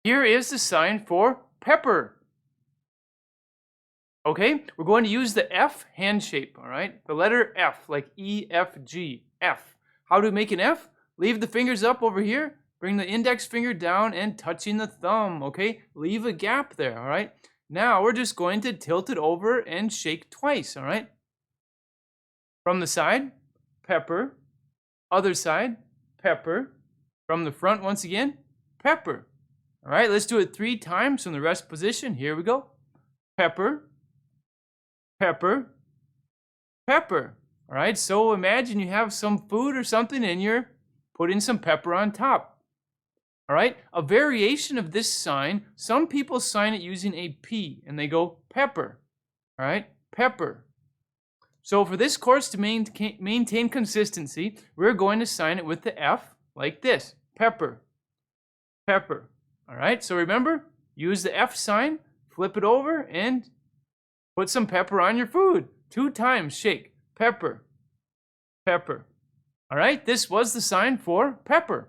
Here is the sign for pepper. Okay, we're going to use the F hand shape, all right? The letter F, like E-F-G, F. How do we make an F? Leave the fingers up over here, bring the index finger down and touching the thumb, okay? Leave a gap there, all right? Now we're just going to tilt it over and shake twice, all right? From the side, pepper. Other side, pepper. From the front once again, pepper. All right, let's do it 3 times from the rest position. Here we go. Pepper, pepper, pepper. All right, so imagine you have some food or something and you're putting some pepper on top. All right, a variation of this sign, some people sign it using a P and they go pepper. All right, pepper. So for this course to maintain consistency, we're going to sign it with the F like this, pepper, pepper. All right, so remember, use the F sign, flip it over, and put some pepper on your food. 2 times, shake, pepper, pepper. All right, this was the sign for pepper.